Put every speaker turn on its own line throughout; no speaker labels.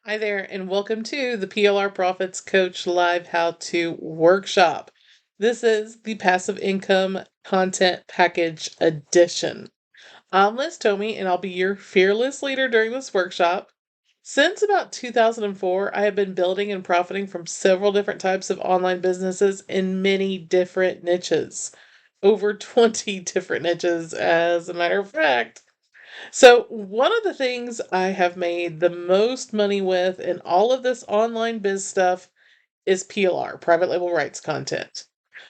Hi there, and welcome to the PLR Profits Coach Live How To Workshop. This is the Passive Income Content Package Edition. I'm Liz Tomey, and I'll be your fearless leader during this workshop. Since about 2004, I have been building and profiting from several different types of online businesses in many different niches. Over 20 different niches, as a matter of fact. So, one of the things I have made the most money with in all of this online biz stuff is PLR, private label rights content,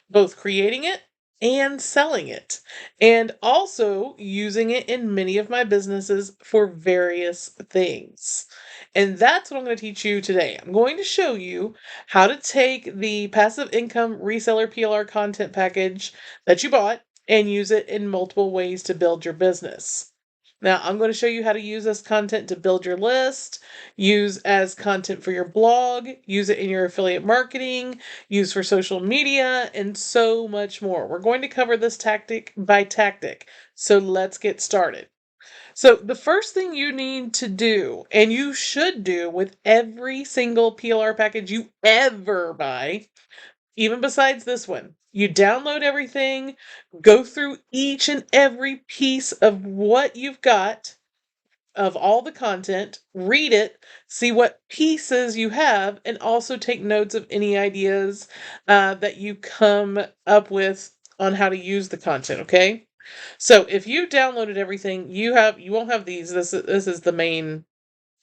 both creating it and selling it, and also using it in many of my businesses for various things. And that's what I'm going to teach you today. I'm going to show you how to take the passive income reseller PLR content package that you bought and use it in multiple ways to build your business. Now, I'm going to show you how to use this content to build your list, use as content for your blog, use it in your affiliate marketing, use for social media, and so much more. We're going to cover this tactic by tactic. So let's get started. So the first thing you need to do, and you should do with every single PLR package you ever buy, even besides this one, you download everything, go through each and every piece of what you've got, of all the content, read it, see what pieces you have, and also take notes of any ideas that you come up with on how to use the content, okay? So if you downloaded everything, you won't have these. This is the main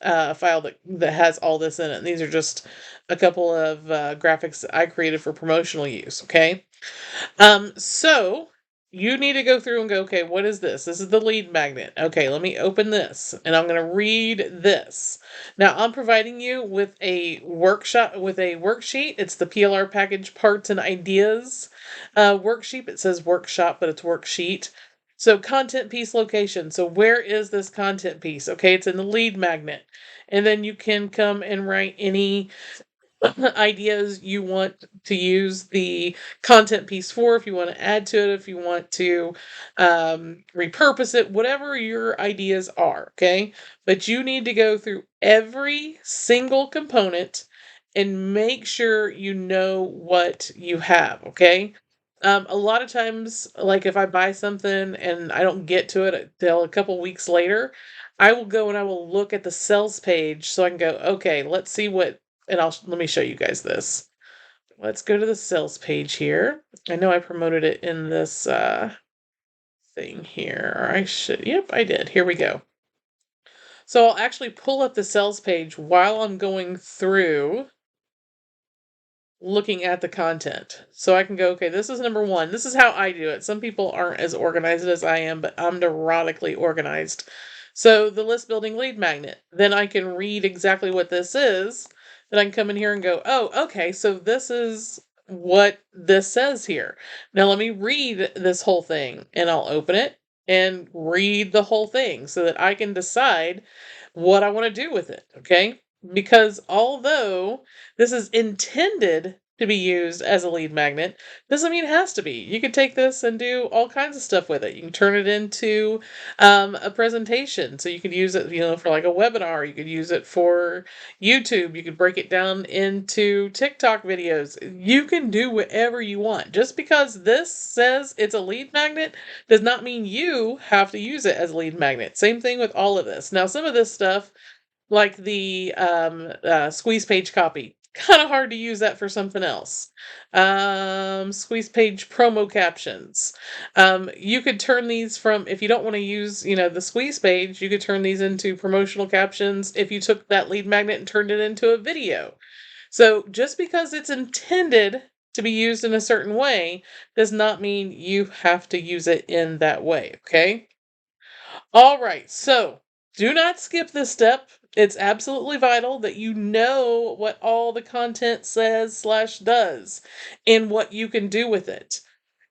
file that has all this in it. And these are just a couple of graphics I created for promotional use, okay? So you need to go through and go, okay, what is this? This is the lead magnet. Okay, let me open this and I'm going to read this. Now I'm providing you with a worksheet. It's the PLR package parts and ideas worksheet. It says workshop, but it's worksheet. So content piece location. So where is this content piece? Okay, it's in the lead magnet. And then you can come and write any ideas you want to use the content piece for, if you want to add to it, if you want to repurpose it, whatever your ideas are, okay? But you need to go through every single component and make sure you know what you have, okay? A lot of times, like if I buy something and I don't get to it until a couple weeks later, I will go and I will look at the sales page so I can go, okay, let's see what, and let me show you guys this. Let's go to the sales page here. I know I promoted it in this thing here. Or yep, I did. Here we go. So I'll actually pull up the sales page while I'm going through looking at the content. So I can go, okay, this is number one. This is how I do it. Some people aren't as organized as I am, but I'm neurotically organized. So the list building lead magnet. Then I can read exactly what this is. Then I can come in here and go, oh, okay, so this is what this says here. Now let me read this whole thing, and I'll open it and read the whole thing so that I can decide what I want to do with it, okay? Because although this is intended to be used as a lead magnet, doesn't mean it has to be. You could take this and do all kinds of stuff with it. You can turn it into a presentation. So you could use it, for like a webinar. You could use it for YouTube. You could break it down into TikTok videos. You can do whatever you want. Just because this says it's a lead magnet does not mean you have to use it as a lead magnet. Same thing with all of this. Now, some of this stuff, like the squeeze page copy, kind of hard to use that for something else. Squeeze page promo captions. You could turn these from, if you don't want to use, the squeeze page, you could turn these into promotional captions if you took that lead magnet and turned it into a video. So just because it's intended to be used in a certain way does not mean you have to use it in that way, okay? All right, so do not skip this step. It's absolutely vital that you know what all the content says/does and what you can do with it.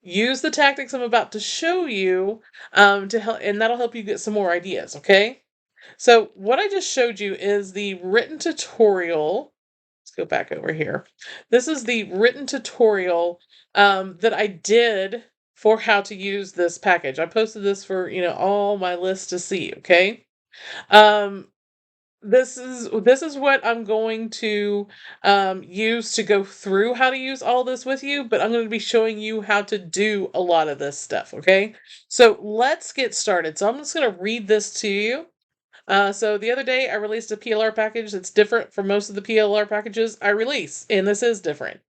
Use the tactics I'm about to show you to help, and that'll help you get some more ideas, okay? So what I just showed you is the written tutorial. Let's go back over here. This is the written tutorial that I did for how to use this package. I posted this for, all my lists to see, okay? Um, this is what I'm going to use to go through how to use all this with you, but I'm going to be showing you how to do a lot of this stuff, okay? So let's get started. So I'm just going to read this to you. So the other day I released a PLR package that's different from most of the PLR packages I release, and this is different.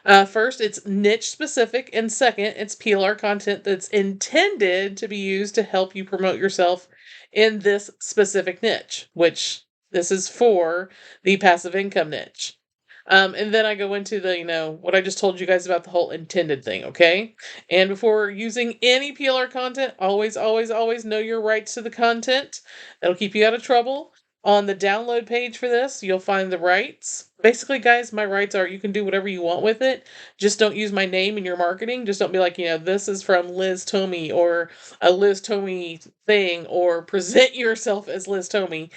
First, it's niche specific, and second, it's PLR content that's intended to be used to help you promote yourself in this specific niche, which this is for the passive income niche. And then I go into the, what I just told you guys about the whole intended thing, okay? And before using any PLR content, always, always, always know your rights to the content. That'll keep you out of trouble. On the download page for this, you'll find the rights. Basically, guys, my rights are you can do whatever you want with it. Just don't use my name in your marketing. Just don't be like, this is from Liz Tomey or a Liz Tomey thing, or present yourself as Liz Tomey.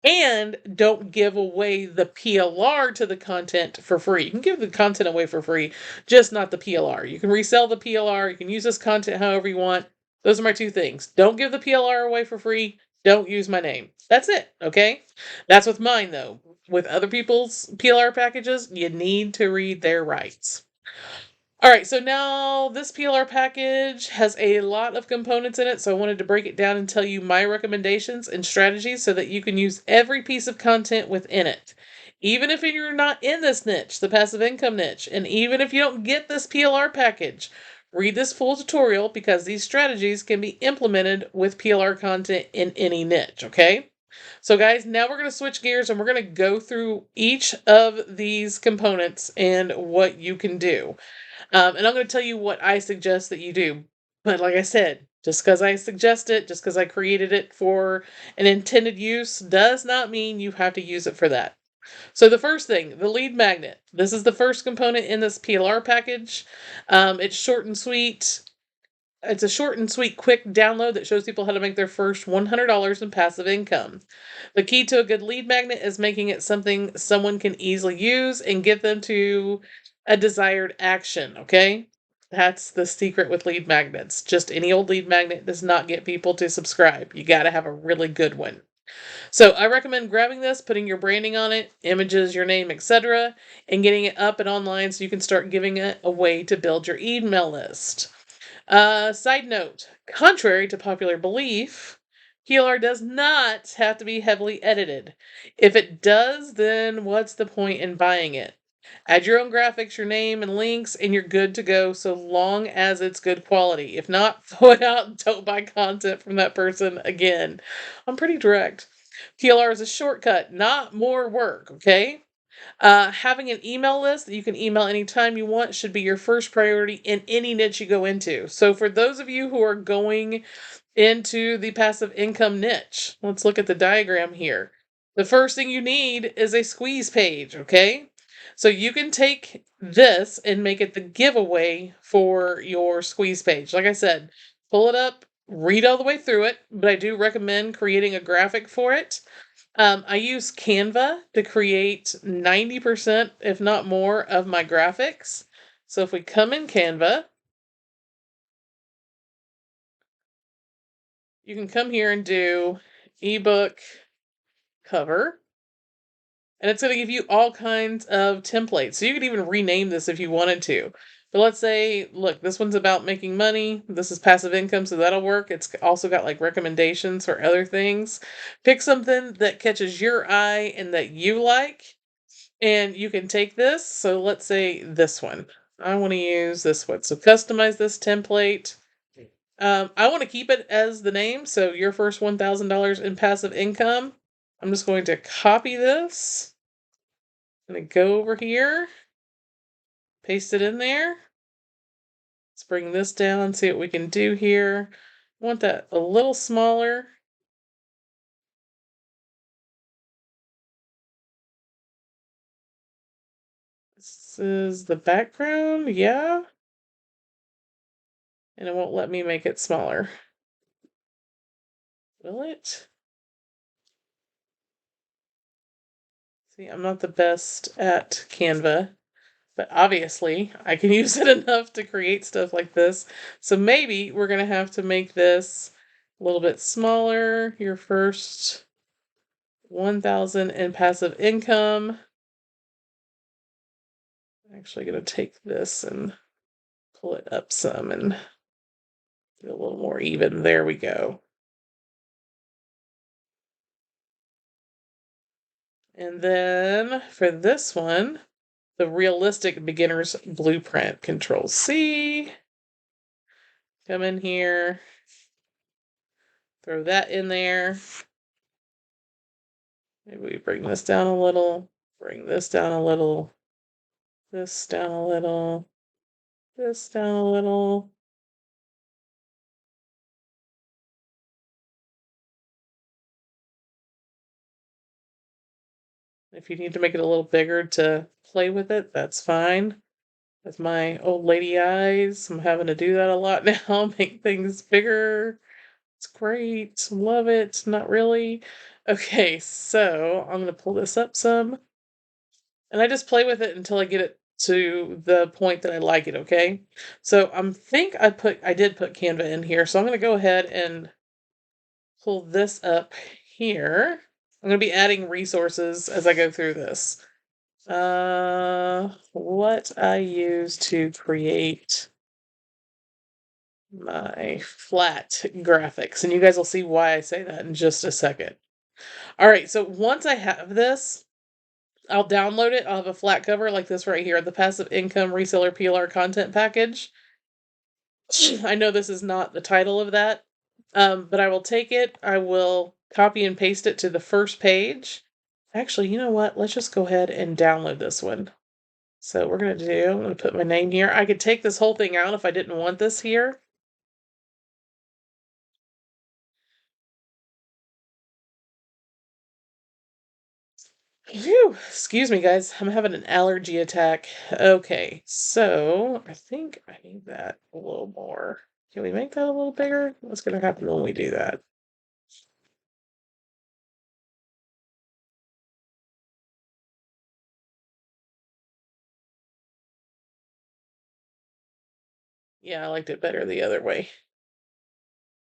And don't give away the PLR to the content for free. You can give the content away for free, just not the PLR. You can resell the PLR. You can use this content however you want. Those are my two things. Don't give the PLR away for free. Don't use my name. That's it, okay? That's with mine, though. With other people's PLR packages, you need to read their rights. All right, so now this PLR package has a lot of components in it, so I wanted to break it down and tell you my recommendations and strategies so that you can use every piece of content within it. Even if you're not in this niche, the passive income niche, and even if you don't get this PLR package, read this full tutorial because these strategies can be implemented with PLR content in any niche, okay? So guys, now we're going to switch gears and we're going to go through each of these components and what you can do. And I'm going to tell you what I suggest that you do. But like I said, just because I suggest it, just because I created it for an intended use, does not mean you have to use it for that. So the first thing, the lead magnet. This is the first component in this PLR package. It's short and sweet. It's a short and sweet, quick download that shows people how to make their first $100 in passive income. The key to a good lead magnet is making it something someone can easily use and get them to a desired action, okay? That's the secret with lead magnets. Just any old lead magnet does not get people to subscribe. You got to have a really good one. So I recommend grabbing this, putting your branding on it, images, your name, etc., and getting it up and online so you can start giving it away to build your email list. Side note, contrary to popular belief, PLR does not have to be heavily edited. If it does, then what's the point in buying it? Add your own graphics, your name, and links, and you're good to go so long as it's good quality. If not, throw it out and don't buy content from that person again. I'm pretty direct. PLR is a shortcut, not more work, okay? Having an email list that you can email anytime you want should be your first priority in any niche you go into. So for those of you who are going into the passive income niche, let's look at the diagram here. The first thing you need is a squeeze page, okay? So you can take this and make it the giveaway for your squeeze page. Like I said, pull it up, read all the way through it, but I do recommend creating a graphic for it. I use Canva to create 90%, if not more, of my graphics. So if we come in Canva, you can come here and do ebook cover. And it's going to give you all kinds of templates. So you could even rename this if you wanted to. But let's say, look, this one's about making money. This is passive income, so that'll work. It's also got like recommendations for other things. Pick something that catches your eye and that you like. And you can take this. So let's say this one. I want to use this one. So customize this template. I want to keep it as the name. So your first $1,000 in passive income. I'm just going to copy this. I'm going to go over here. Paste it in there. Let's bring this down, see what we can do here. I want that a little smaller. This is the background, yeah. And it won't let me make it smaller. Will it? See, I'm not the best at Canva, but obviously I can use it enough to create stuff like this. So maybe we're going to have to make this a little bit smaller. Your first 1,000 in passive income. I'm actually going to take this and pull it up some and get a little more even. There we go. And then for this one, the realistic beginner's blueprint, Control C. Come in here, throw that in there. Maybe we bring this down a little, bring this down a little, this down a little, this down a little. If you need to make it a little bigger to play with it, that's fine. With my old lady eyes, I'm having to do that a lot now, make things bigger. It's great. Love it. Not really. Okay, so I'm going to pull this up some. And I just play with it until I get it to the point that I like it, okay? So I did put Canva in here, so I'm going to go ahead and pull this up here. I'm going to be adding resources as I go through this. What I use to create my flat graphics, and you guys will see why I say that in just a second. All right, so once I have this, I'll download it. I'll have a flat cover like this right here, the Passive Income Reseller PLR Content Package. I know this is not the title of that, but I will take it. I will copy and paste it to the first page. Actually, you know what? Let's just go ahead and download this one. So I'm going to put my name here. I could take this whole thing out if I didn't want this here. Phew, excuse me, guys. I'm having an allergy attack. Okay, so I think I need that a little more. Can we make that a little bigger? What's going to happen when we do that? Yeah, I liked it better the other way.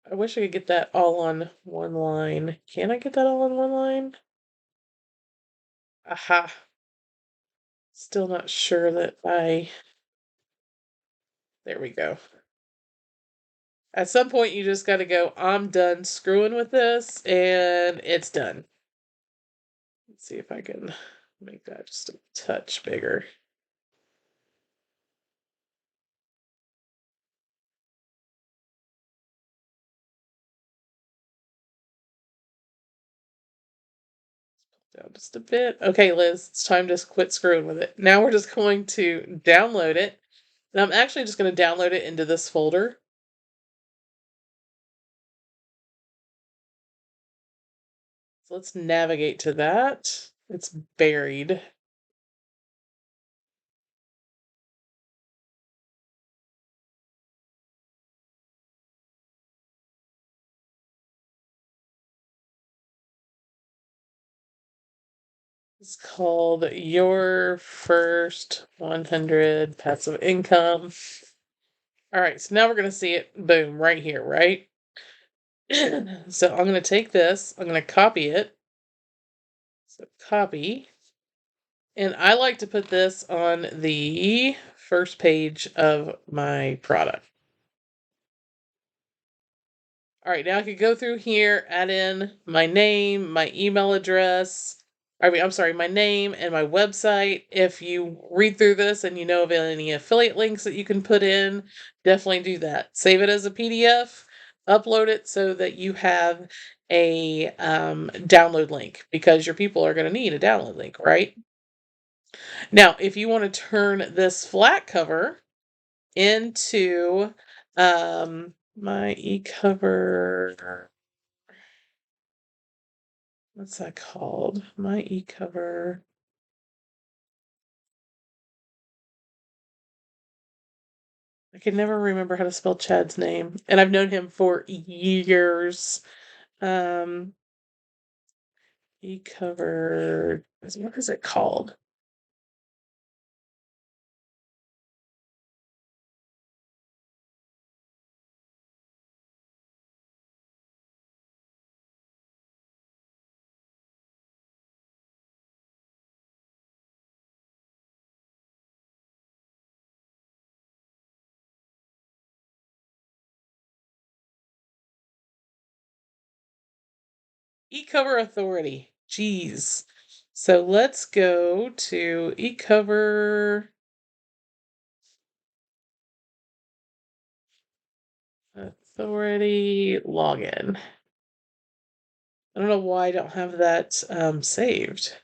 I wish I could get that all on one line. Can I get that all on one line? Aha. Still not sure that there we go. At some point, you just got to go, I'm done screwing with this, and it's done. Let's see if I can make that just a touch bigger. Down just a bit. Okay, Liz, it's time to quit screwing with it. Now we're just going to download it. And I'm actually just going to download it into this folder. So let's navigate to that. It's buried. It's called Your First 100 Passive Income. All right, so now we're going to see it, boom, right here, right? So I'm going to take this, I'm going to copy it. So copy. And I like to put this on the first page of my product. All right, now I could go through here, add in my name, my email address. I'm sorry, my name and my website. If you read through this and you know of any affiliate links that you can put in, definitely do that. Save it as a PDF, upload it so that you have a download link because your people are going to need a download link, right? Now, if you want to turn this flat cover into my e-cover, what's that called? My e-cover. I can never remember how to spell Chad's name, and I've known him for years. Um, e-cover, what is it called? eCover Authority. Jeez. So let's go to eCover Authority login. I don't know why I don't have that saved.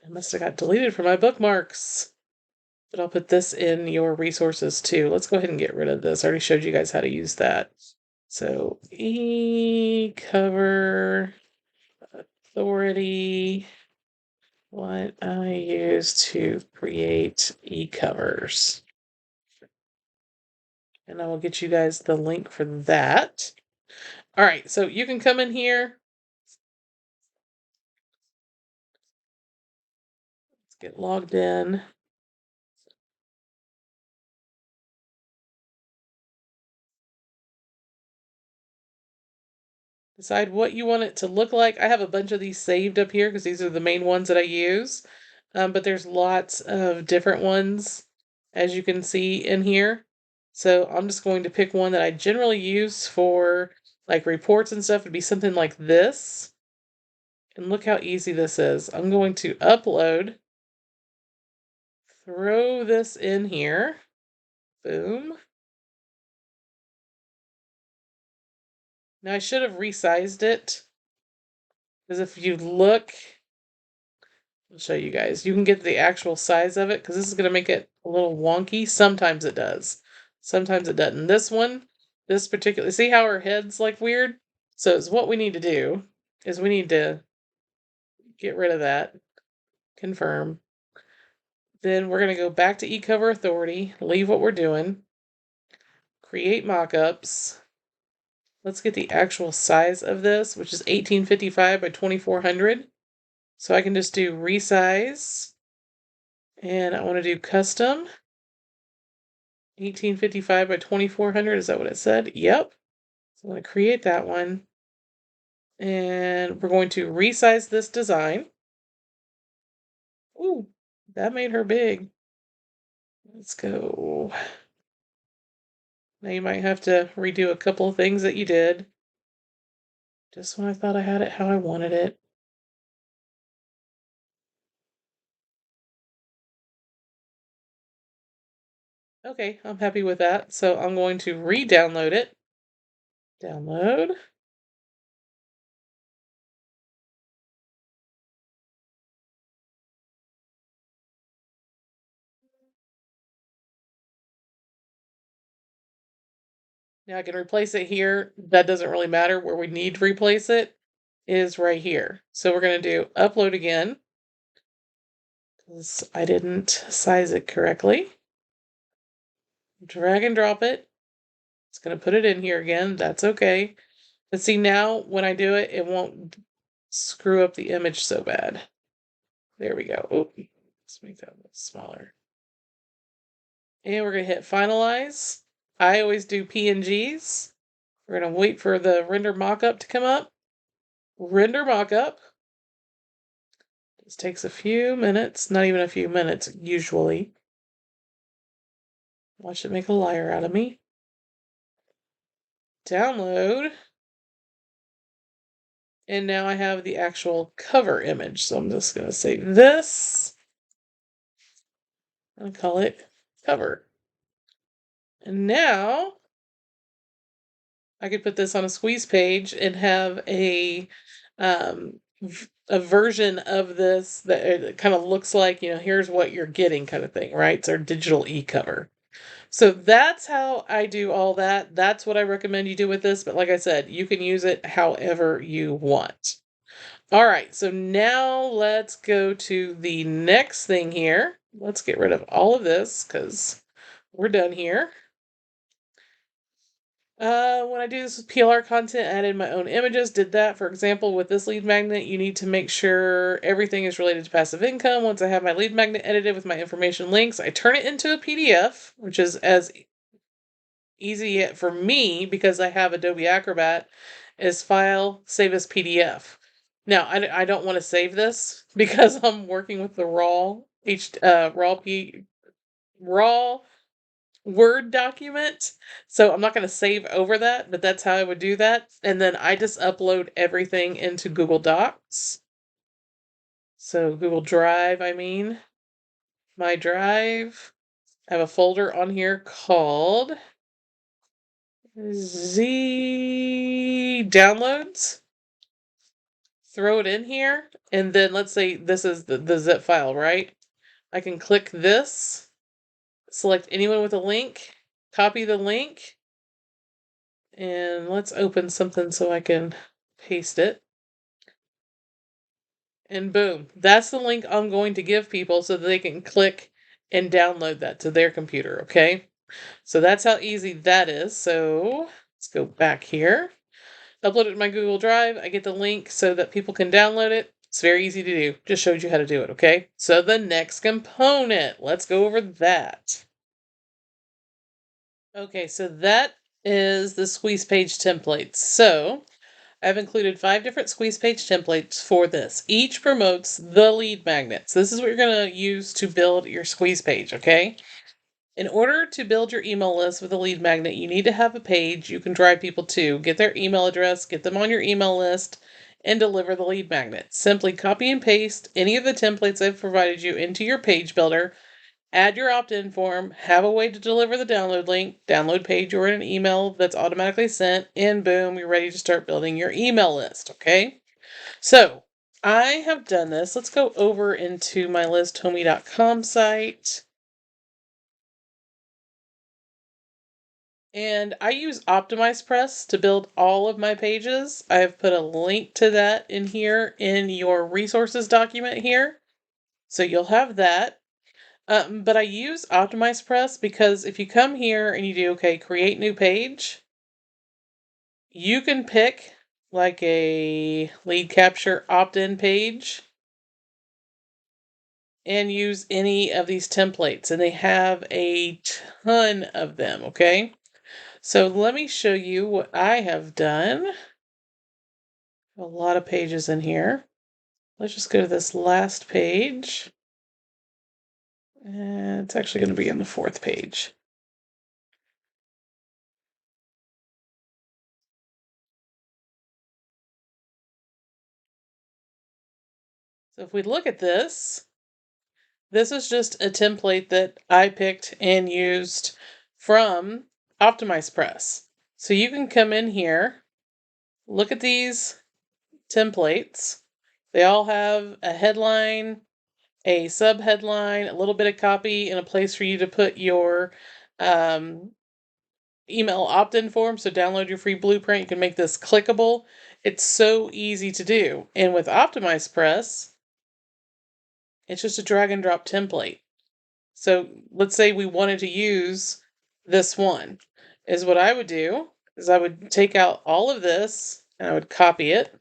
It must have got deleted from my bookmarks. But I'll put this in your resources too. Let's go ahead and get rid of this. I already showed you guys how to use that. So eCover Authority, what I use to create eCovers. And I will get you guys the link for that. All right, so you can come in here. Let's get logged in. Decide what you want it to look like. I have a bunch of these saved up here because these are the main ones that I use. But there's lots of different ones, as you can see in here. So I'm just going to pick one that I generally use for like reports and stuff. It'd be something like this. And look how easy this is. I'm going to upload, throw this in here. Boom. Now I should have resized it, because if you look, I'll show you guys. You can get the actual size of it, because this is going to make it a little wonky. Sometimes it does. Sometimes it doesn't. This one, this particular, see how her head's like weird? So it's what we need to do is we need to get rid of that. Confirm. Then we're going to go back to eCover Authority, leave what we're doing, create mockups. Let's get the actual size of this, which is 1855 by 2400. So I can just do resize, and I want to do custom 1855 by 2400. Is that what it said? Yep. So I'm going to create that one, and we're going to resize this design. Ooh, that made her big. Let's go. Now you might have to redo a couple of things that you did. Just when I thought I had it how I wanted it. Okay, I'm happy with that. So I'm going to re-download it. Download. Now I can replace it here. That doesn't really matter. Where we need to replace it is right here. So we're going to do upload again, because I didn't size it correctly. Drag and drop it. It's going to put it in here again. That's okay. But see, now when I do it, it won't screw up the image so bad. There we go. Oop. Let's make that a little smaller. And we're going to hit finalize. I always do PNGs. We're going to wait for the render mockup to come up. Render mockup. This takes a few minutes, not even a few minutes, usually. Watch it make a liar out of me. Download. And now I have the actual cover image. So I'm just going to say this. I'll call it cover. And now I could put this on a squeeze page and have a version of this that it kind of looks like, here's what you're getting kind of thing, right? It's our digital e-cover. So that's how I do all that. That's what I recommend you do with this. But like I said, you can use it however you want. All right, so now let's go to the next thing here. Let's get rid of all of this because we're done here. When I do this with PLR content, I added my own images, did that. For example, with this lead magnet, you need to make sure everything is related to passive income. Once I have my lead magnet edited with my information links, I turn it into a PDF, which is as easy for me because I have Adobe Acrobat, is file, save as PDF. Now, I don't want to save this because I'm working with the raw raw Word document. So I'm not going to save over that, but that's how I would do that. And then I just upload everything into Google Docs. So Google Drive, I mean, my drive. I have a folder on here called Z Downloads. Throw it in here. And then let's say this is the zip file, right? I can click this, select anyone with a link, copy the link, and let's open something so I can paste it. And boom, that's the link I'm going to give people so that they can click and download that to their computer, okay? So that's how easy that is. So let's go back here. Upload it to my Google Drive. I get the link so that people can download it. It's very easy to do. Just showed you how to do it, okay? So the next component, let's go over that. Okay, so that is the squeeze page template. So I've included 5 different squeeze page templates for this. Each promotes the lead magnets. This is what you're going to use to build your squeeze page, okay? In order to build your email list with a lead magnet, you need to have a page you can drive people to, get their email address, get them on your email list, and deliver the lead magnet. Simply copy and paste any of the templates I've provided you into your page builder, add your opt-in form, have a way to deliver the download link, download page or an email that's automatically sent, and boom, you're ready to start building your email list, okay? So, I have done this. Let's go over into my listhomie.com site. And I use OptimizePress to build all of my pages. I have put a link to that in here in your resources document here. So you'll have that. But I use OptimizePress because if you come here and you do, okay, create new page, you can pick like a lead capture opt-in page and use any of these templates. And they have a ton of them, okay? So let me show you what I have done. A lot of pages in here. Let's just go to this last page. And it's actually going to be on the 4th page. So if we look at this, this is just a template that I picked and used from OptimizePress. So you can come in here, look at these templates. They all have a headline, a subheadline, a little bit of copy, and a place for you to put your email opt-in form. So download your free blueprint. You can make this clickable. It's so easy to do. And with OptimizePress, it's just a drag and drop template. So let's say we wanted to use this one. Is what I would do is I would take out all of this and I would copy it.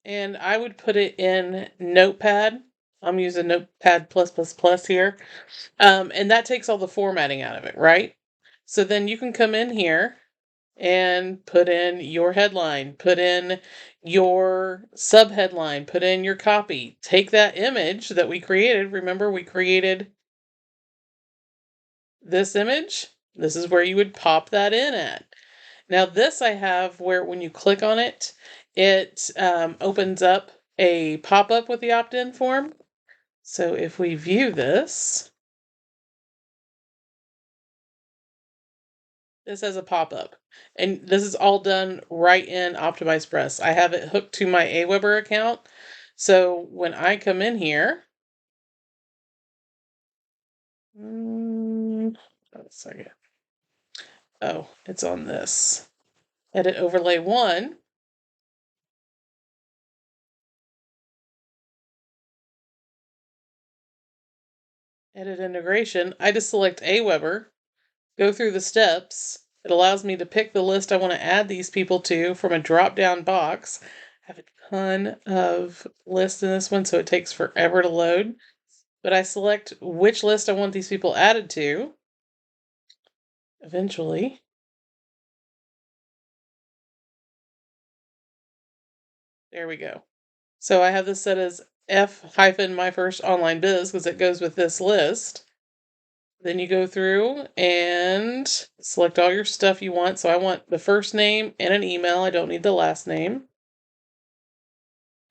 And I would put it in Notepad. I'm using Notepad++ here. And that takes all the formatting out of it, right? So then you can come in here and put in your headline, put in your subheadline, put in your copy. Take that image that we created. Remember, we created this image. This is where you would pop that in at. Now this I have where when you click on it, it opens up a pop-up with the opt-in form. So if we view this, this has a pop-up. And this is all done right in OptimizePress. I have it hooked to my Aweber account. So when I come in here, a second. Oh, it's on this. Edit overlay 1. Edit integration. I just select Aweber, go through the steps. It allows me to pick the list I want to add these people to from a drop-down box. I have a ton of lists in this one, so it takes forever to load. But I select which list I want these people added to. Eventually. There we go. So I have this set as my first online biz because it goes with this list. Then you go through and select all your stuff you want. So I want the first name and an email. I don't need the last name.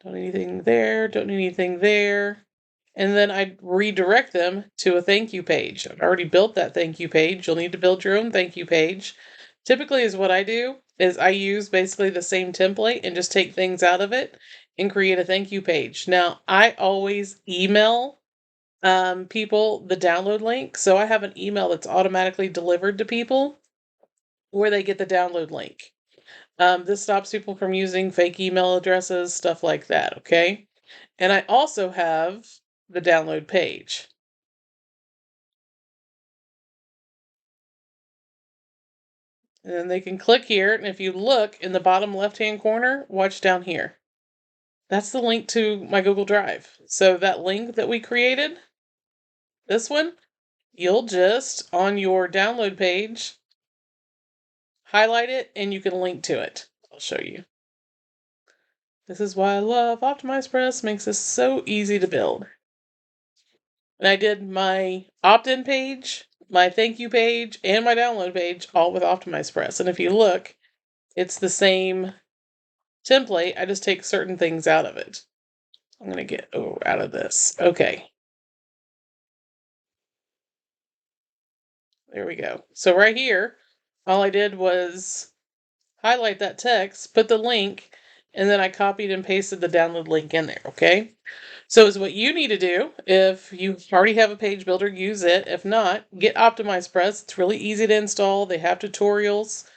Don't need anything there. Don't need anything there. And then I redirect them to a thank you page. I've already built that thank you page. You'll need to build your own thank you page. Typically is what I do is I use basically the same template and just take things out of it and create a thank you page. Now, I always email people the download link. So I have an email that's automatically delivered to people where they get the download link. This stops people from using fake email addresses, stuff like that, okay? And I also have the download page. And then they can click here, and if you look in the bottom left-hand corner, watch down here. That's the link to my Google Drive. So that link that we created, this one, you'll just, on your download page, highlight it, and you can link to it. I'll show you. This is why I love OptimizePress. Makes this so easy to build. And I did my opt-in page, my thank you page, and my download page all with OptimizePress. And if you look, it's the same template. I just take certain things out of it. I'm going to get out of this. Okay. There we go. So right here, all I did was highlight that text, put the link, and then I copied and pasted the download link in there, okay? So is what you need to do. If you already have a page builder, use it. If not, get OptimizePress. It's really easy to install. They have tutorials.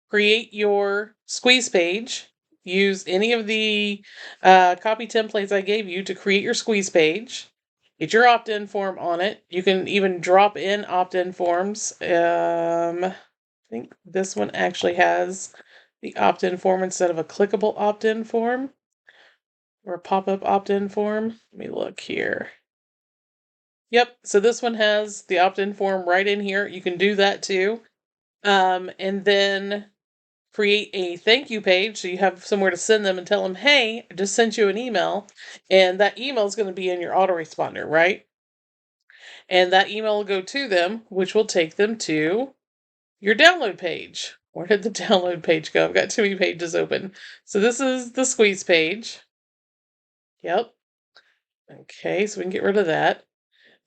Create your squeeze page. Use any of the copy templates I gave you to create your squeeze page. Get your opt-in form on it. You can even drop in opt-in forms. I think this one actually has the opt-in form instead of a clickable opt-in form or a pop-up opt-in form. Let me look here. Yep, so this one has the opt-in form right in here. You can do that too. And then create a thank you page so you have somewhere to send them and tell them, hey, I just sent you an email, and that email is going to be in your autoresponder, right? And that email will go to them, which will take them to your download page. Where did the download page go? I've got too many pages open. So this is the squeeze page. Yep. Okay, so we can get rid of that.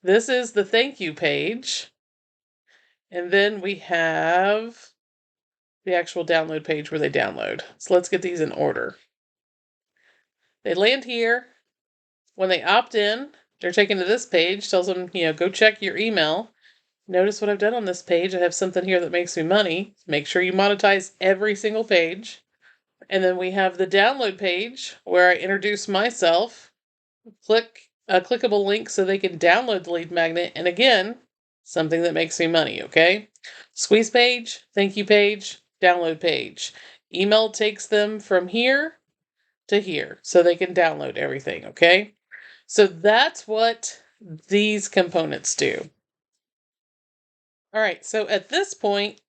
This is the thank you page. And then we have the actual download page where they download. So let's get these in order. They land here. When they opt in, they're taken to this page, tells them, go check your email. Notice what I've done on this page. I have something here that makes me money. Make sure you monetize every single page. And then we have the download page where I introduce myself. Click a clickable link so they can download the lead magnet. And again, something that makes me money, okay? Squeeze page, thank you page, download page. Email takes them from here to here so they can download everything, okay? So that's what these components do. All right, so at this point,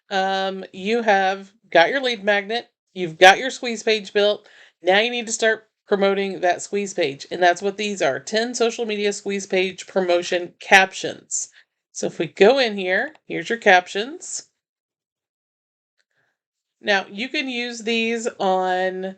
you have got your lead magnet, you've got your squeeze page built. Now you need to start promoting that squeeze page. And that's what these are, 10 social media squeeze page promotion captions. So if we go in here, here's your captions. Now you can use these on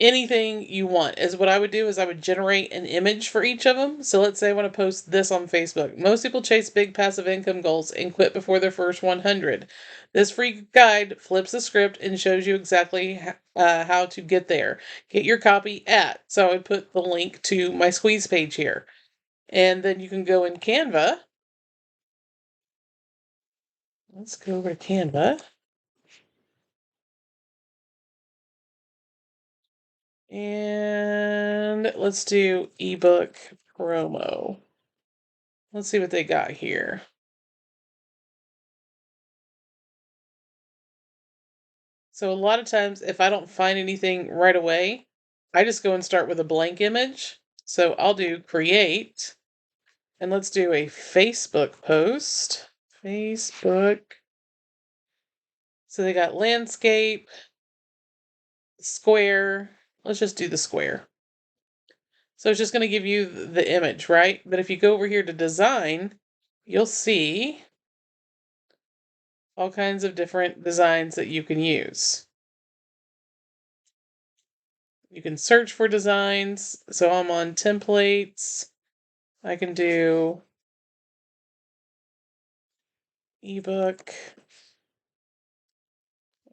anything you want. Is what I would do is I would generate an image for each of them. So let's say I want to post this on Facebook. Most people chase big passive income goals and quit before their first 100. This free guide flips the script and shows you exactly how to get there. Get your copy at. So I would put the link to my squeeze page here. And then you can go in Canva. Let's go over to Canva. And let's do ebook promo. Let's see what they got here. So a lot of times if I don't find anything right away, I just go and start with a blank image. So I'll do create, and let's do a Facebook post. Facebook. So they got landscape, square. Let's just do the square. So it's just going to give you the image, right? But if you go over here to design, you'll see all kinds of different designs that you can use. You can search for designs. So I'm on templates. I can do ebook.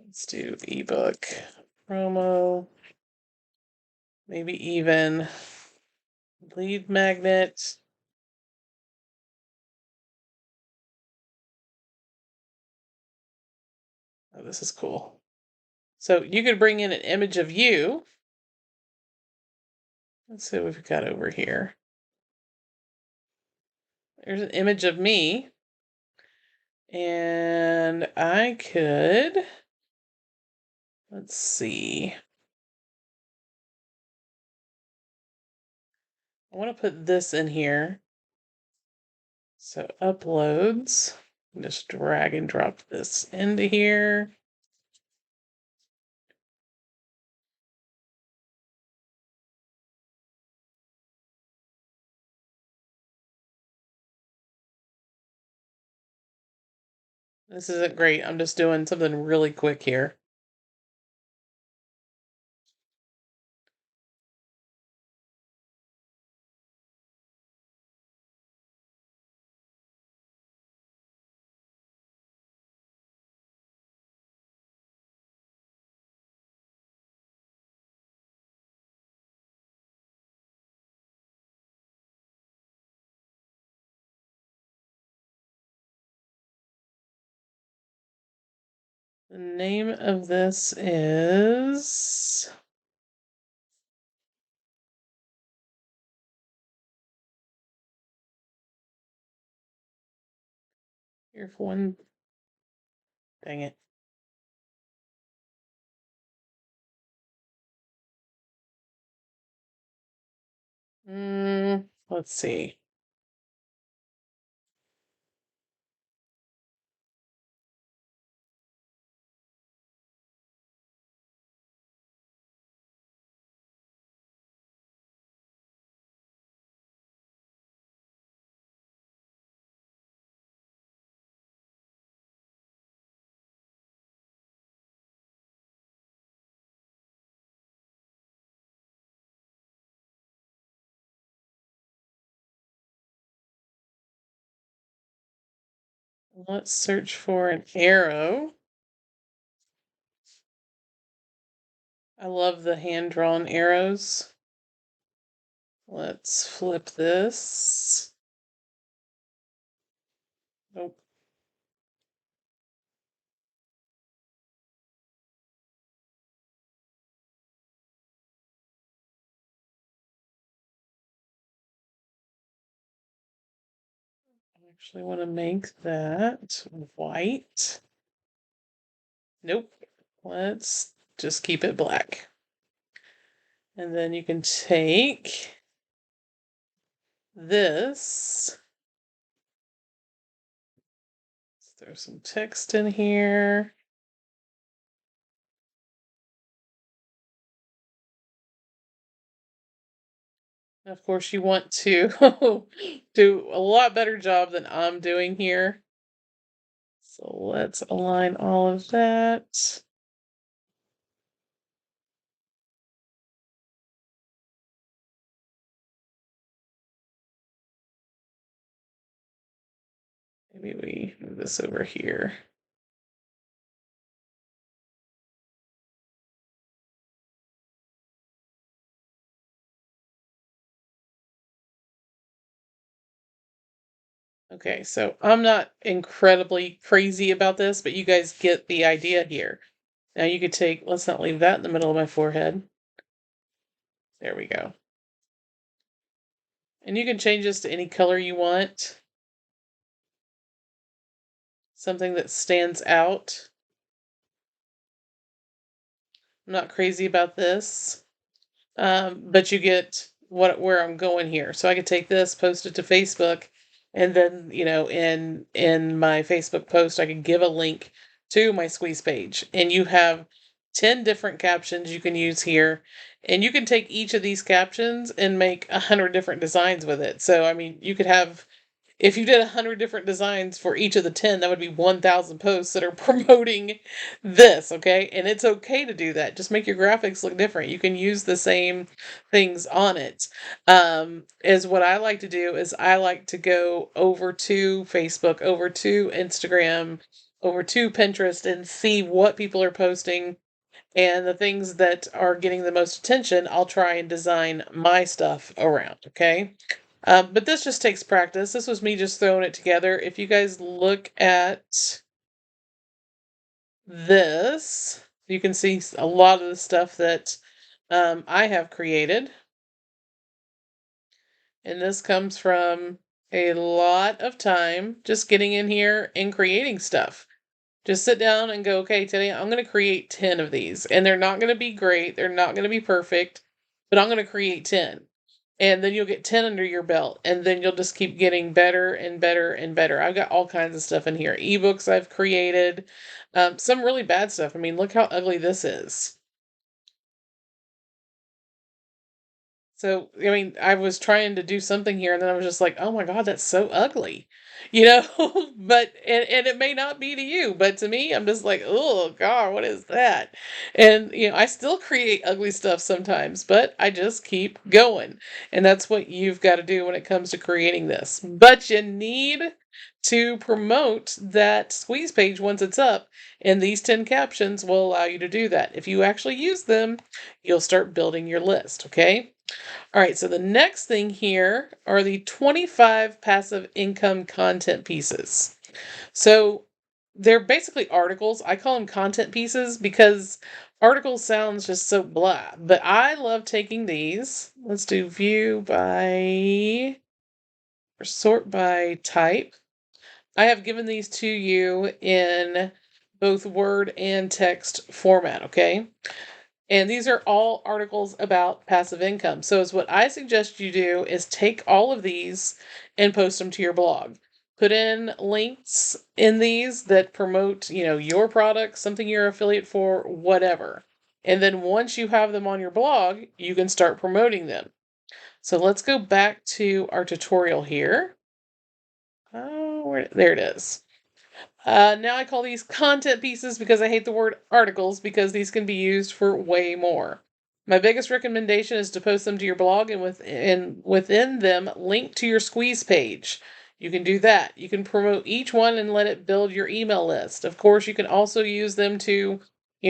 Let's do ebook promo. Maybe even lead magnet. Oh, this is cool. So you could bring in an image of you. Let's see what we've got over here. There's an image of me. And I could, let's see. I want to put this in here. So uploads. Just drag and drop this into here. This isn't great. I'm just doing something really quick here. The name of this is here for one. Dang it. Let's see. Let's search for an arrow. I love the hand-drawn arrows. Let's flip this. Nope. I actually want to make that white. Nope. Let's just keep it black. And then you can take this. Let's throw some text in here. And of course, you want to do a lot better job than I'm doing here. So let's align all of that. Maybe we move this over here. Okay, so I'm not incredibly crazy about this, but you guys get the idea here. Now you could take, let's not leave that in the middle of my forehead. There we go. And you can change this to any color you want. Something that stands out. I'm not crazy about this. But you get where I'm going here. So I could take this, post it to Facebook, and then, in my Facebook post, I could give a link to my squeeze page. And you have 10 different captions you can use here. And you can take each of these captions and make 100 different designs with it. So, I mean, you could have, if you did 100 different designs for each of the 10, that would be 1,000 posts that are promoting this, okay? And it's okay to do that. Just make your graphics look different. You can use the same things on it. Is what I like to do is I like to go over to Facebook, over to Instagram, over to Pinterest and see what people are posting, and the things that are getting the most attention, I'll try and design my stuff around, okay? But this just takes practice. This was me just throwing it together. If you guys look at this, you can see a lot of the stuff that I have created. And this comes from a lot of time just getting in here and creating stuff. Just sit down and go, okay, today I'm going to create 10 of these. And they're not going to be great. They're not going to be perfect. But I'm going to create 10. And then you'll get 10 under your belt. And then you'll just keep getting better and better and better. I've got all kinds of stuff in here. Ebooks I've created. Some really bad stuff. I mean, look how ugly this is. So, I mean, I was trying to do something here and then I was just like, oh my God, that's so ugly. You know, but and it may not be to you, but to me, I'm just like, oh God, what is that? And I still create ugly stuff sometimes, but I just keep going. And that's what you've got to do when it comes to creating this. But you need to promote that squeeze page once it's up, and these 10 captions will allow you to do that. If you actually use them, you'll start building your list, okay? All right, so the next thing here are the 25 passive income content pieces. So they're basically articles. I call them content pieces because article sounds just so blah. But I love taking these. Let's do view by, or sort by type. I have given these to you in both Word and text format, okay? And these are all articles about passive income. So is what I suggest you do is take all of these and post them to your blog. Put in links in these that promote, your product, something you're affiliate for, whatever. And then once you have them on your blog, you can start promoting them. So let's go back to our tutorial here. Oh, there it is. Now I call these content pieces because I hate the word articles because these can be used for way more. My biggest recommendation is to post them to your blog and within them link to your squeeze page. You can do that. You can promote each one and let it build your email list. Of course, you can also use them to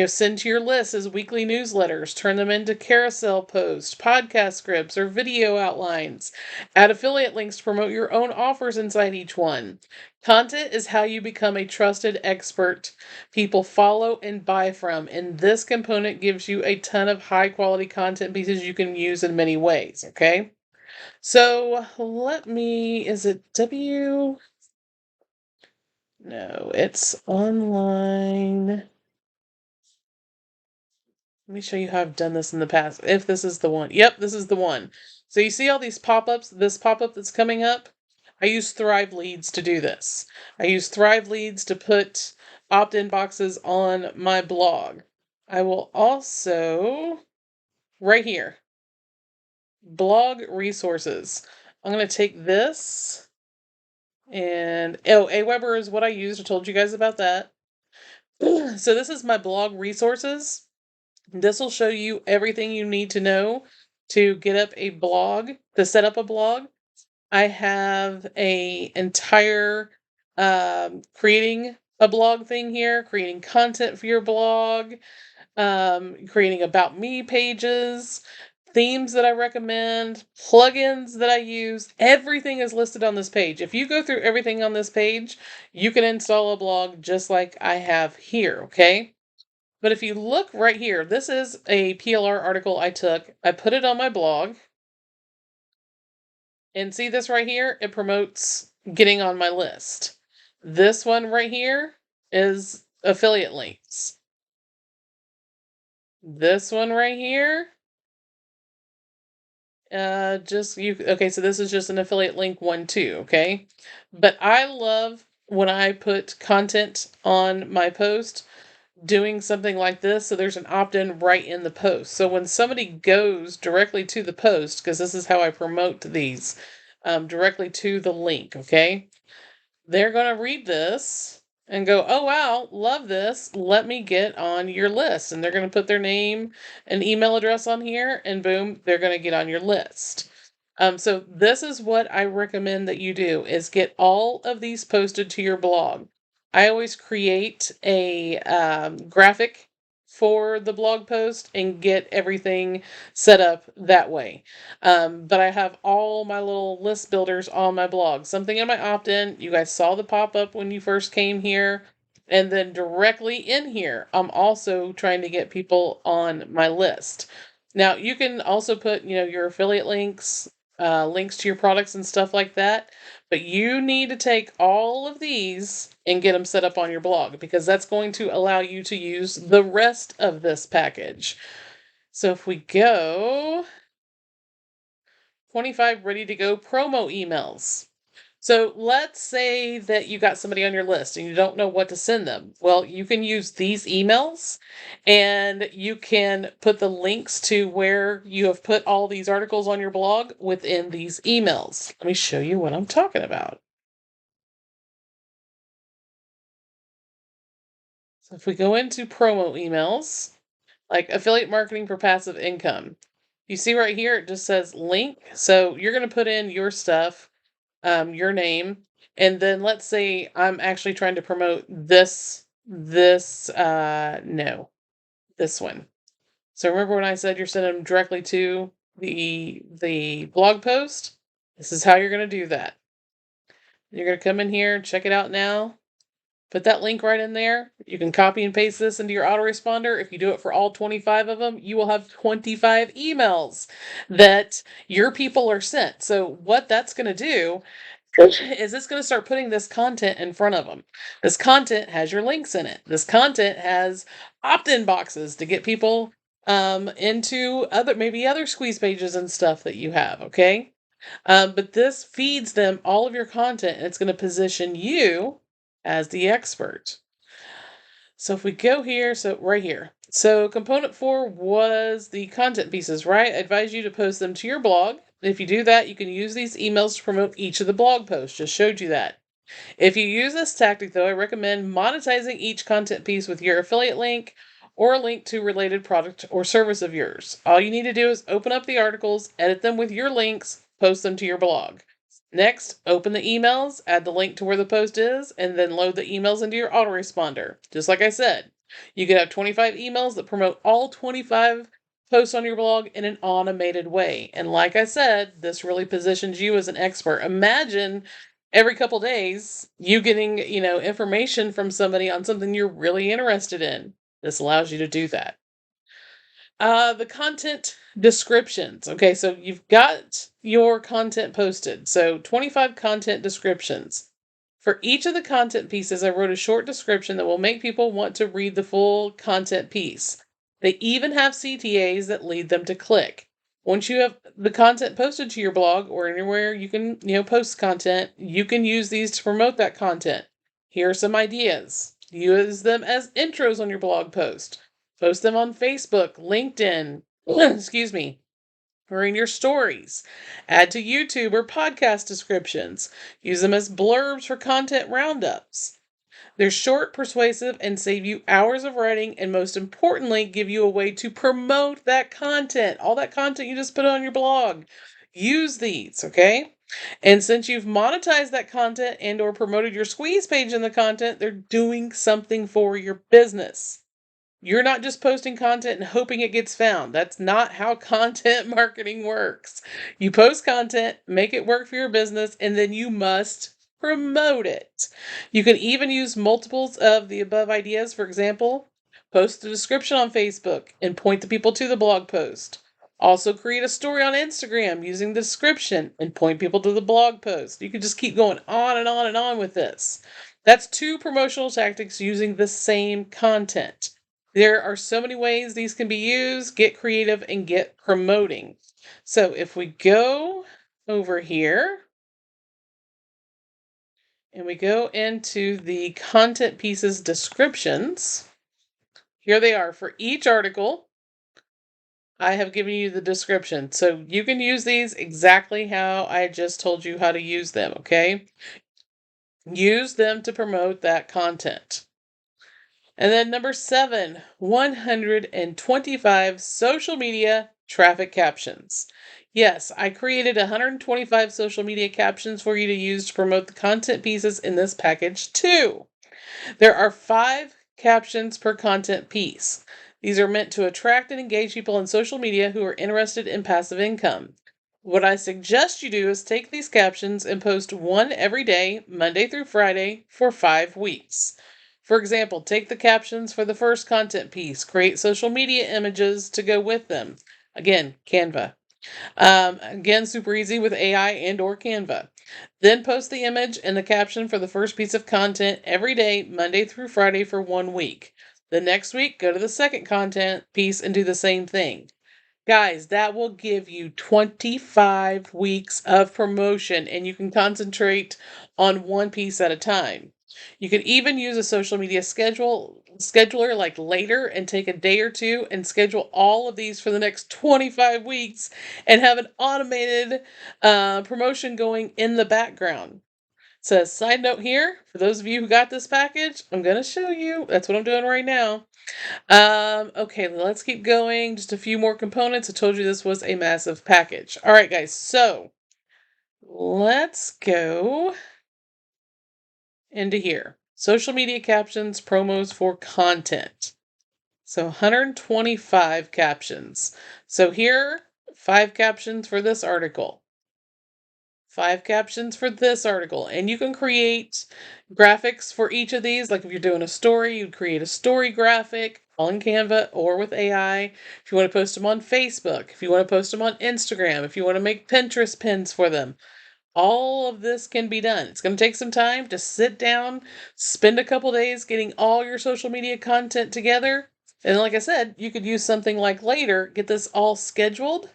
send to your list as weekly newsletters, turn them into carousel posts, podcast scripts, or video outlines. Add affiliate links to promote your own offers inside each one. Content is how you become a trusted expert people follow and buy from, and this component gives you a ton of high quality content pieces you can use in many ways, okay? So is it W? No, it's online. Let me show you how I've done this in the past. If this is the one. Yep, this is the one. So you see all these pop-ups, this pop-up that's coming up? I use Thrive Leads to do this. I use Thrive Leads to put opt-in boxes on my blog. I will also, right here, blog resources. I'm going to take this and, Aweber is what I used. I told you guys about that. So this is my blog resources. This will show you everything you need to know to get up a blog, to set up a blog. I have a entire creating a blog thing here, creating content for your blog, creating about me pages, themes that I recommend, plugins that I use. Everything is listed on this page. If you go through everything on this page, you can install a blog just like I have here, okay? But if you look right here, this is a PLR article I took. I put it on my blog. And see this right here? It promotes getting on my list. This one right here is affiliate links. This one right here, okay, so this is just an affiliate link one too, okay? But I love when I put content on my post doing something like this, so there's an opt-in right in the post. So when somebody goes directly to the post, because this is how I promote these, directly to the link, okay? They're going to read this and go, oh, wow, love this. Let me get on your list. And they're going to put their name and email address on here, and boom, they're going to get on your list. So this is what I recommend that you do, is get all of these posted to your blog. I always create a graphic for the blog post and get everything set up that way. But I have all my little list builders on my blog. Something in my opt-in, you guys saw the pop-up when you first came here. And then directly in here, I'm also trying to get people on my list. Now, you can also put, your affiliate links, links to your products and stuff like that. But you need to take all of these and get them set up on your blog, because that's going to allow you to use the rest of this package. So if we go 25 ready to go promo emails. So let's say that you got somebody on your list and you don't know what to send them. Well, you can use these emails and you can put the links to where you have put all these articles on your blog within these emails. Let me show you what I'm talking about. So if we go into promo emails, like affiliate marketing for passive income, you see right here, it just says link. So you're going to put in your stuff, your name, and then let's say I'm actually trying to promote this one. So remember when I said you're sending them directly to the blog post? This is how you're going to do that. You're going to come in here, check it out now. Put that link right in there. You can copy and paste this into your autoresponder. If you do it for all 25 of them, you will have 25 emails that your people are sent. So what that's going to do is it's going to start putting this content in front of them. This content has your links in it. This content has opt-in boxes to get people into other squeeze pages and stuff that you have, okay? But this feeds them all of your content, and it's going to position you as the expert. So if we go here, so right here. So component 4 was the content pieces, right? I advise you to post them to your blog. If you do that, you can use these emails to promote each of the blog posts. Just showed you that. If you use this tactic, though, I recommend monetizing each content piece with your affiliate link or a link to related product or service of yours. All you need to do is open up the articles, edit them with your links, post them to your blog. Next, open the emails, add the link to where the post is, and then load the emails into your autoresponder. Just like I said, you can have 25 emails that promote all 25 posts on your blog in an automated way. And like I said, this really positions you as an expert. Imagine every couple days you getting, information from somebody on something you're really interested in. This allows you to do that. The content descriptions. Okay, so you've got your content posted. So 25 content descriptions. For each of the content pieces, I wrote a short description that will make people want to read the full content piece. They even have CTAs that lead them to click. Once you have the content posted to your blog or anywhere you can, post content, you can use these to promote that content. Here are some ideas. Use them as intros on your blog post. Post them on Facebook, LinkedIn, excuse me, or in your stories. Add to YouTube or podcast descriptions. Use them as blurbs for content roundups. They're short, persuasive, and save you hours of writing, and most importantly, give you a way to promote that content. All that content you just put on your blog. Use these, okay? And since you've monetized that content and or promoted your squeeze page in the content, they're doing something for your business. You're not just posting content and hoping it gets found. That's not how content marketing works. You post content, make it work for your business, and then you must promote it. You can even use multiples of the above ideas. For example, post a description on Facebook and point the people to the blog post. Also create a story on Instagram using the description and point people to the blog post. You can just keep going on and on and on with this. That's 2 promotional tactics using the same content. There are so many ways these can be used. Get creative and get promoting. So if we go over here and we go into the content pieces descriptions, Here they are. For each article, I have given you the description. So you can use these exactly how I just told you how to use them, okay? Use them to promote that content. And then number 7, 125 social media traffic captions. Yes, I created 125 social media captions for you to use to promote the content pieces in this package too. There are 5 captions per content piece. These are meant to attract and engage people on social media who are interested in passive income. What I suggest you do is take these captions and post one every day, Monday through Friday, for 5 weeks. For example, take the captions for the first content piece, create social media images to go with them. Again, Canva. Again, super easy with AI and or Canva. Then post the image and the caption for the first piece of content every day, Monday through Friday for 1 week. The next week, go to the second content piece and do the same thing. Guys, that will give you 25 weeks of promotion and you can concentrate on one piece at a time. You could even use a social media scheduler like later and take a day or two and schedule all of these for the next 25 weeks and have an automated promotion going in the background. So, side note here, for those of you who got this package, I'm going to show you. That's what I'm doing right now. Okay, let's keep going. Just a few more components. I told you this was a massive package. All right, guys, so let's go into here. Social media captions, promos for content. So 125 captions. So here, 5 captions for this article. 5 captions for this article. And you can create graphics for each of these. Like if you're doing a story, you'd create a story graphic on Canva or with AI. If you want to post them on Facebook, if you want to post them on Instagram, if you want to make Pinterest pins for them, all of this can be done. It's going to take some time to sit down, spend a couple days getting all your social media content together. And like I said, you could use something like Later, get this all scheduled,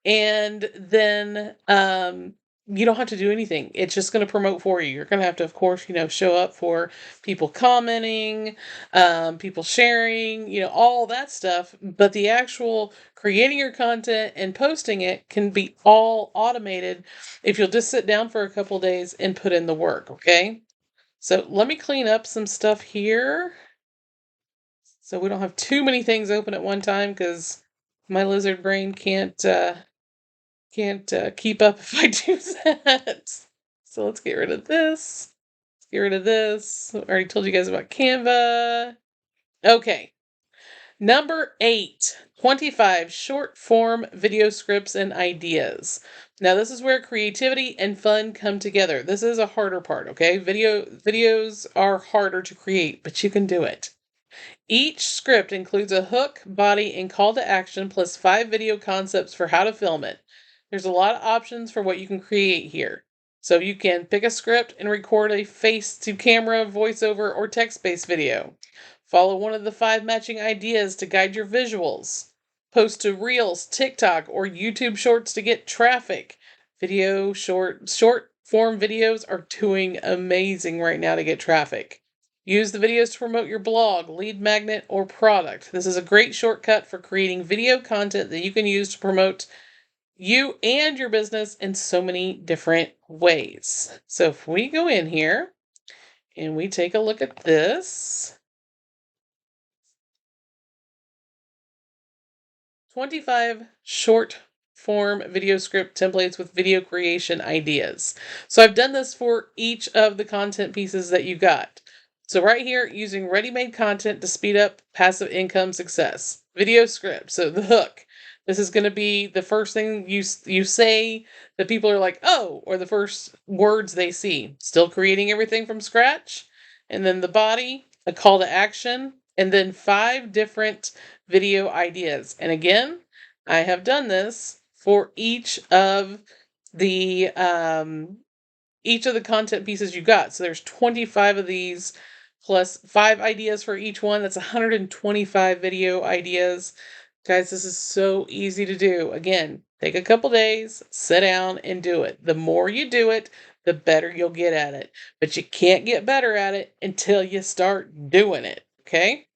and then you don't have to do anything. It's just going to promote for you. You're going to have to, of course, show up for people commenting, people sharing, all that stuff. But the actual creating your content and posting it can be all automated if you'll just sit down for a couple days and put in the work, okay? So let me clean up some stuff here so we don't have too many things open at one time because my lizard brain can't keep up if I do that. So let's get rid of this. Let's get rid of this. I already told you guys about Canva. Okay. Number 8, 25 short form video scripts and ideas. Now this is where creativity and fun come together. This is a harder part, okay? Videos are harder to create, but you can do it. Each script includes a hook, body, and call to action, plus 5 video concepts for how to film it. There's a lot of options for what you can create here. So you can pick a script and record a face-to-camera, voiceover, or text-based video. Follow one of the 5 matching ideas to guide your visuals. Post to Reels, TikTok, or YouTube Shorts to get traffic. Short form videos are doing amazing right now to get traffic. Use the videos to promote your blog, lead magnet, or product. This is a great shortcut for creating video content that you can use to promote you and your business in so many different ways. So if we go in here and we take a look at this, 25 short form video script templates with video creation ideas. So I've done this for each of the content pieces that you got. So right here, using ready-made content to speed up passive income success. Video script, so the hook. This is going to be the first thing you say that people are like, oh, or the first words they see. Still creating everything from scratch. And then the body, a call to action, and then 5 different video ideas. And again, I have done this for each of the content pieces you got. So there's 25 of these plus 5 ideas for each one. That's 125 video ideas. Guys, this is so easy to do. Again, take a couple days, sit down and do it. The more you do it, the better you'll get at it. But you can't get better at it until you start doing it. Okay?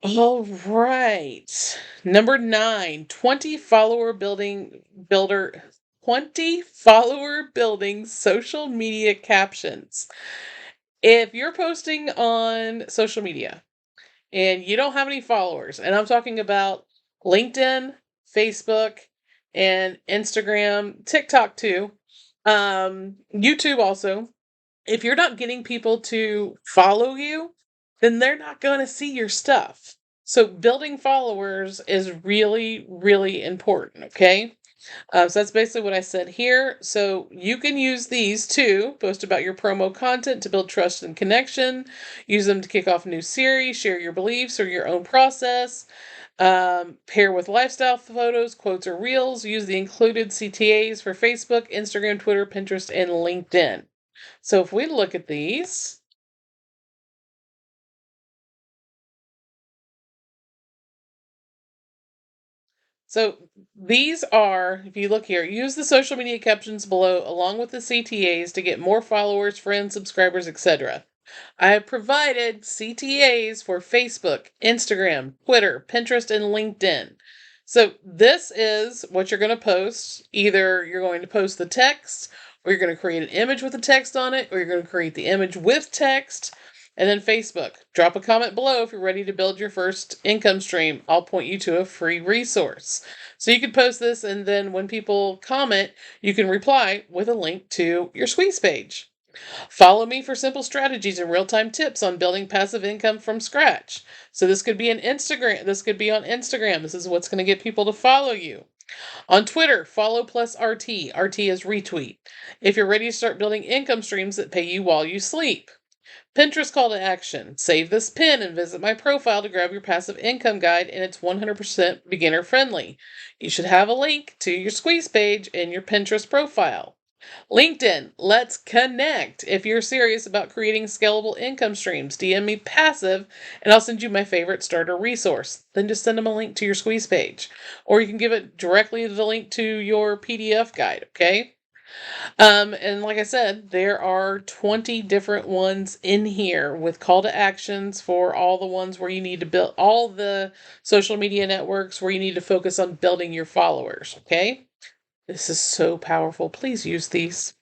All right. Number 9, 20 follower building builder 20 follower building social media captions. If you're posting on social media and you don't have any followers, and I'm talking about LinkedIn, Facebook, and Instagram, TikTok too, YouTube also. If you're not getting people to follow you, then they're not going to see your stuff. So building followers is really, really important. Okay. So that's basically what I said here. So you can use these too. Post about your promo content to build trust and connection. Use them to kick off a new series. Share your beliefs or your own process. Pair with lifestyle photos, quotes, or reels. Use the included CTAs for Facebook, Instagram, Twitter, Pinterest, and LinkedIn. So if we look at these, so these are, if you look here, use the social media captions below along with the CTAs to get more followers, friends, subscribers, etc. I have provided CTAs for Facebook, Instagram, Twitter, Pinterest, and LinkedIn. So this is what you're going to post. Either you're going to post the text, or you're going to create an image with the text on it, or you're going to create the image with text. And then Facebook. Drop a comment below if you're ready to build your first income stream. I'll point you to a free resource. So you can post this, and then when people comment, you can reply with a link to your squeeze page. Follow me for simple strategies and real-time tips on building passive income from scratch. So this could be an Instagram. This could be on Instagram. This is what's going to get people to follow you. On Twitter, follow plus RT. RT is retweet. If you're ready to start building income streams that pay you while you sleep. Pinterest call to action. Save this pin and visit my profile to grab your passive income guide, and it's 100% beginner friendly. You should have a link to your squeeze page in your Pinterest profile. LinkedIn, let's connect. If you're serious about creating scalable income streams, DM me passive and I'll send you my favorite starter resource. Then just send them a link to your squeeze page. Or you can give it directly the link to your PDF guide, okay? And like I said, there are 20 different ones in here with call to actions for all the ones where you need to build all the social media networks where you need to focus on building your followers, okay? This is so powerful. Please use these.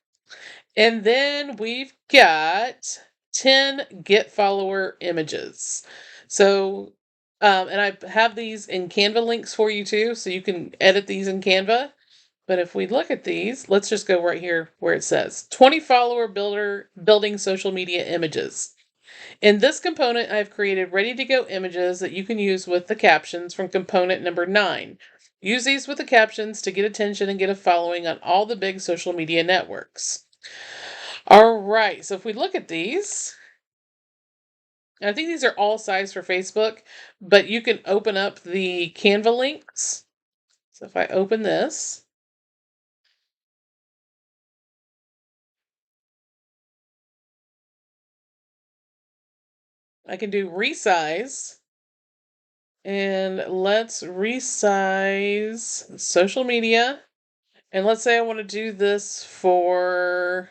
And then we've got 10 get follower images. So, and I have these in Canva links for you too, so you can edit these in Canva. But if we look at these, let's just go right here where it says 20 follower builder building social media images. In this component, I've created ready to go images that you can use with the captions from component number 9. Use these with the captions to get attention and get a following on all the big social media networks. All right, so if we look at these, I think these are all sized for Facebook, but you can open up the Canva links. So if I open this, I can do resize. And let's resize social media. And let's say I want to do this for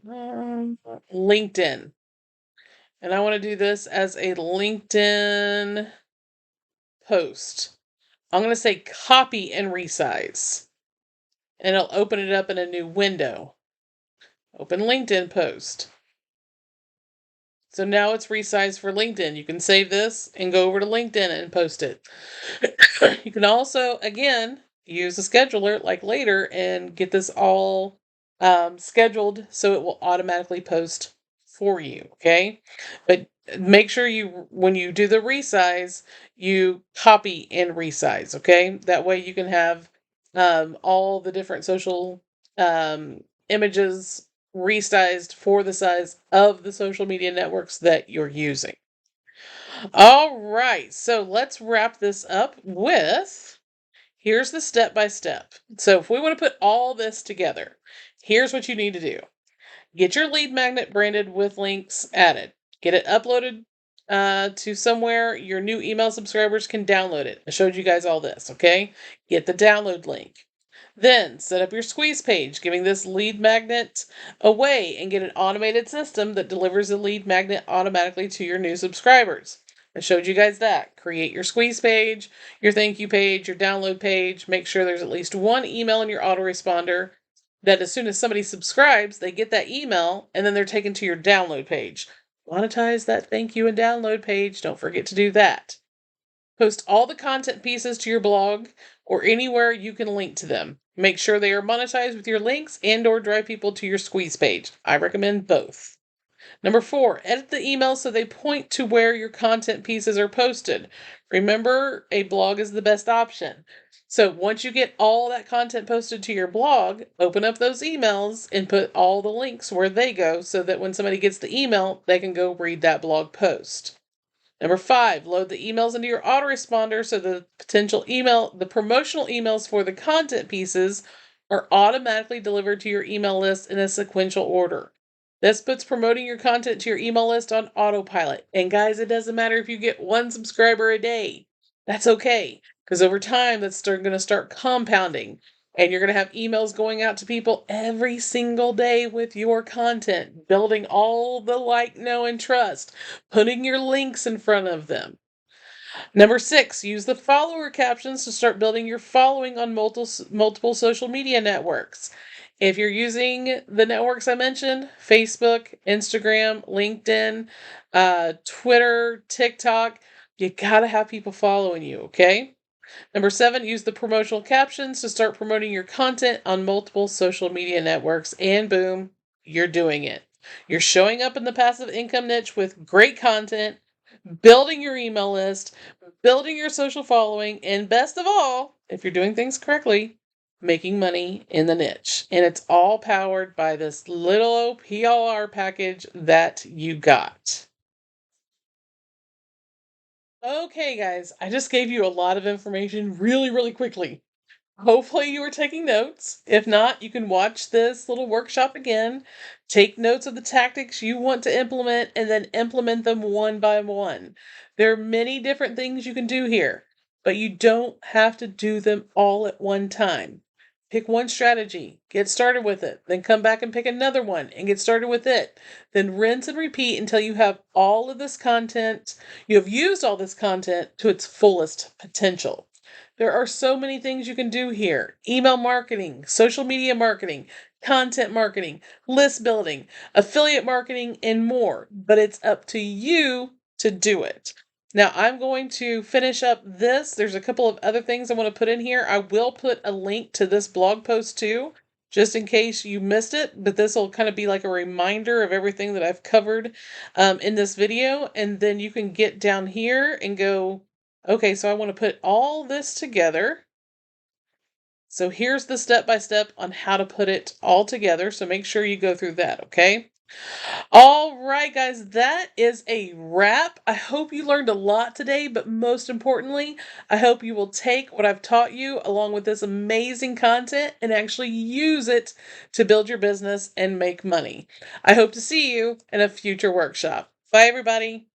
LinkedIn. And I want to do this as a LinkedIn post. I'm going to say copy and resize. And it'll open it up in a new window. Open LinkedIn post. So now it's resized for LinkedIn. You can save this and go over to LinkedIn and post it. You can also, again, use a scheduler like later and get this all scheduled so it will automatically post for you, okay? But make sure you, when you do the resize, you copy and resize, okay? That way you can have all the different social images resized for the size of the social media networks that you're using. All right, so let's wrap this up with, here's the step by step. So if we want to put all this together, here's what you need to do. Get your lead magnet branded with links added. Get it uploaded to somewhere your new email subscribers can download it. I showed you guys all this, okay? Get the download link. Then set up your squeeze page, giving this lead magnet away and get an automated system that delivers the lead magnet automatically to your new subscribers. I showed you guys that. Create your squeeze page, your thank you page, your download page. Make sure there's at least one email in your autoresponder that as soon as somebody subscribes, they get that email and then they're taken to your download page. Monetize that thank you and download page. Don't forget to do that. Post all the content pieces to your blog or anywhere you can link to them. Make sure they are monetized with your links and or drive people to your squeeze page. I recommend both. Number 4, edit the emails so they point to where your content pieces are posted. Remember, a blog is the best option. So once you get all that content posted to your blog, open up those emails and put all the links where they go so that when somebody gets the email, they can go read that blog post. Number 5, load the emails into your autoresponder so the promotional emails for the content pieces are automatically delivered to your email list in a sequential order. This puts promoting your content to your email list on autopilot. And guys, it doesn't matter if you get one subscriber a day. That's okay, because over time, that's going to start compounding. And you're going to have emails going out to people every single day with your content, building all the like, know, and trust, putting your links in front of them. Number 6, use the follower captions to start building your following on multiple social media networks. If you're using the networks I mentioned, Facebook, Instagram, LinkedIn, Twitter, TikTok, you gotta have people following you, okay? Number 7, use the promotional captions to start promoting your content on multiple social media networks, and boom, you're doing it. You're showing up in the passive income niche with great content, building your email list, building your social following, and best of all, if you're doing things correctly, making money in the niche. And it's all powered by this little PLR package that you got. Okay, guys, I just gave you a lot of information really, really quickly. Hopefully you were taking notes. If not, you can watch this little workshop again, take notes of the tactics you want to implement, and then implement them one by one. There are many different things you can do here, but you don't have to do them all at one time. Pick one strategy, get started with it, then come back and pick another one and get started with it. Then rinse and repeat until you have all of this content, you have used all this content to its fullest potential. There are so many things you can do here. Email marketing, social media marketing, content marketing, list building, affiliate marketing, and more. But it's up to you to do it. Now I'm going to finish up this. There's a couple of other things I want to put in here. I will put a link to this blog post too, just in case you missed it. But this will kind of be like a reminder of everything that I've covered in this video. And then you can get down here and go, okay, so I want to put all this together. So here's the step-by-step on how to put it all together. So make sure you go through that, okay? All right, guys, that is a wrap. I hope you learned a lot today, but most importantly, I hope you will take what I've taught you along with this amazing content and actually use it to build your business and make money. I hope to see you in a future workshop. Bye, everybody.